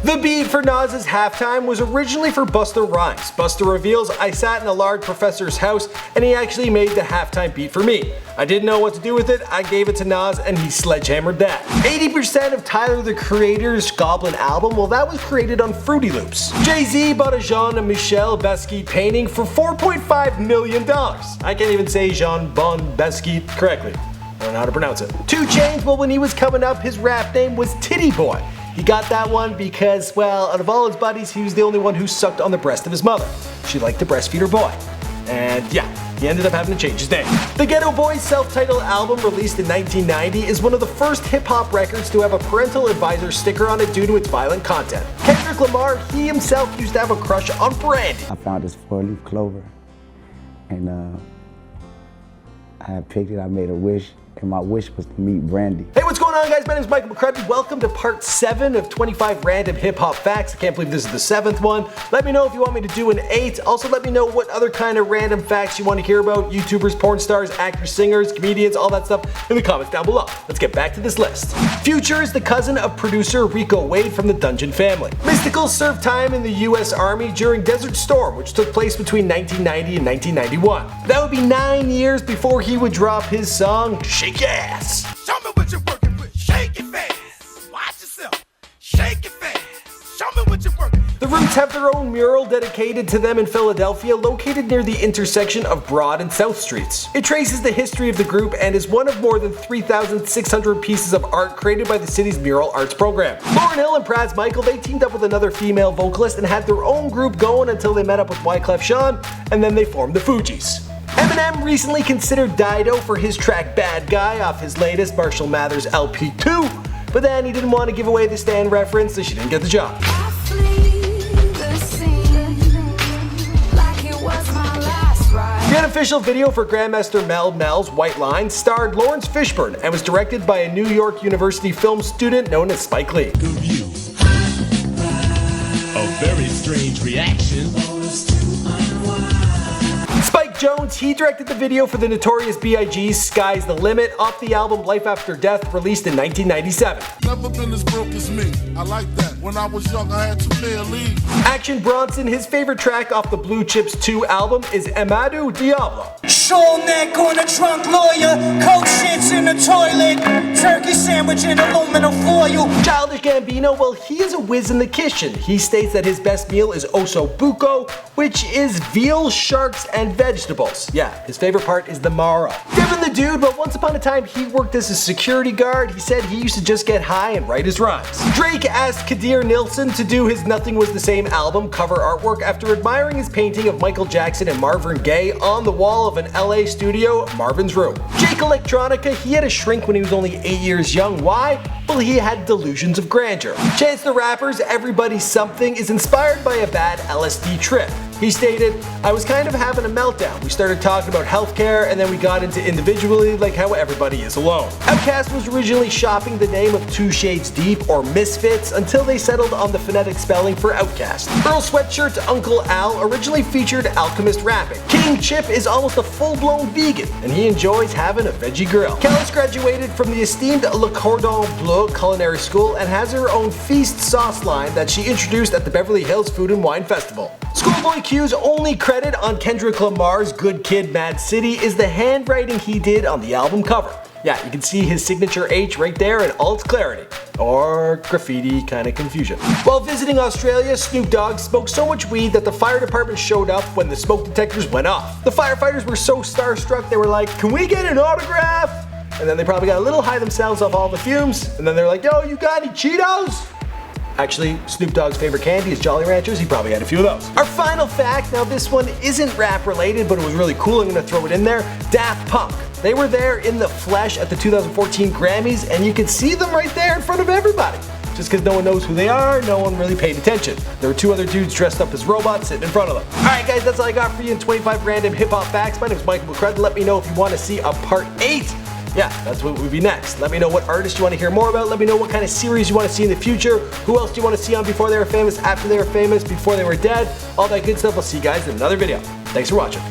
The beat for Nuz's halftime was originally for Busta Rhymes. Busta reveals, "I sat in a large professor's house and he actually made the halftime beat for me. I didn't know what to do with it, I gave it to Nuz and he sledgehammered that." 80% of Tyler the Creator's Goblin album, well, that was created on Fruity Loops. Jay-Z bought a Jean and Michel Basquiat painting for $4.5 million. I can't even say Jean Bon Basquiat correctly. I don't know how to pronounce it. 2 Chainz, well, when he was coming up, his rap name was Titty Boy. He got that one because, well, out of all his buddies, he was the only one who sucked on the breast of his mother. She liked to breastfeed her boy. And yeah, he ended up having to change his name. The Geto Boys' self-titled album, released in 1990, is one of the first hip-hop records to have a parental advisor sticker on it due to its violent content. Kendrick Lamar, he himself used to have a crush on Brandy. I found this 4-leaf clover, and I had picked it, I made a wish, and my wish was to meet Brandy. Hey, what's going on, guys? My name is Michael McCrudden. Welcome to part 7 of 25 random hip-hop facts. I can't believe this is the 7th one. Let me know if you want me to do an 8. Also, let me know what other kind of random facts you want to hear about. YouTubers, porn stars, actors, singers, comedians, all that stuff in the comments down below. Let's get back to this list. Future is the cousin of producer Rico Wade from the Dungeon family. Mystikal served time in the US Army during Desert Storm, which took place between 1990 and 1991. That would be 9 years before he would drop his song, Shake Your Ass. Show me what you're working with. Shake it fast. Watch yourself. Shake it fast. Show me what you're working with. The Roots have their own mural dedicated to them in Philadelphia, located near the intersection of Broad and South Streets. It traces the history of the group and is one of more than 3,600 pieces of art created by the city's mural arts program. Lauryn and Pras Michel, they teamed up with another female vocalist and had their own group going until they met up with Wyclef, and then they formed the Fugees. Eminem recently considered Dido for his track Bad Guy off his latest Marshall Mathers LP 2, but then he didn't want to give away the Stan reference, so she didn't get the job. The unofficial video for Grandmaster Melle's White Lines starred Lawrence Fishburne and was directed by a New York University film student known as Spike Lee. The view. A very strange reaction. Spike Jones, he directed the video for the Notorious B.I.G's Sky's the Limit off the album Life After Death, released in 1997. Never been as broke as me. I like that. When I was young, I had 2 pair of leaves. Action Bronson, his favorite track off the Blue Chips 2 album is Amadu Diablo. Shoal neck on a drunk lawyer, coke shits in the toilet, turkey sandwich in aluminum foil. Childish Gambino, well, he is a whiz in the kitchen. He states that his best meal is osso buco, which is veal, sharks, and vegetables. Yeah, his favorite part is the marrow. Devin the dude, but once upon a time he worked as a security guard. He said he used to just get high and write his rhymes. Drake asked Kadir Nilsson to do his Nothing Was the Same album cover artwork after admiring his painting of Michael Jackson and Marvin Gaye on the wall of an LA studio, Marvin's room. Jake Electronica, he had a shrink when he was only 8 years young. Why? Well, he had delusions of grandeur. Chance the Rapper's Everybody's Something is inspired by a bad LSD trip. He stated, "I was kind of having a meltdown. We started talking about healthcare and then we got into individually like how everybody is alone." Outkast was originally shopping the name of 2 Shades Deep or Misfits until they settled on the phonetic spelling for Outkast. Earl Sweatshirt's Uncle Al originally featured Alchemist rapping. King Chip is almost a full-blown vegan and he enjoys having a veggie grill. Kelis graduated from the esteemed Le Cordon Bleu Culinary School and has her own feast sauce line that she introduced at the Beverly Hills Food and Wine Festival. Schoolboy Q's only credit on Kendrick Lamar's Good Kid, Mad City is the handwriting he did on the album cover. Yeah, you can see his signature H right there in all its clarity. Or graffiti kind of confusion. While visiting Australia, Snoop Dogg smoked so much weed that the fire department showed up when the smoke detectors went off. The firefighters were so starstruck they were like, "Can we get an autograph?" And then they probably got a little high themselves off all the fumes, and then they're like, "Yo, you got any Cheetos?" Actually, Snoop Dogg's favorite candy is Jolly Ranchers. He probably had a few of those. Our final fact, now this one isn't rap related, but it was really cool. I'm gonna throw it in there. Daft Punk. They were there in the flesh at the 2014 Grammys, and you can see them right there in front of everybody. Just because no one knows who they are, no one really paid attention. There were 2 other dudes dressed up as robots sitting in front of them. Alright guys, that's all I got for you in 25 random hip hop facts. My name is Michael McCrudden. Let me know if you want to see a part 8. Yeah, that's what would be next. Let me know what artists you want to hear more about. Let me know what kind of series you want to see in the future. Who else do you want to see on before they were famous, after they were famous, before they were dead. All that good stuff. I'll see you guys in another video. Thanks for watching.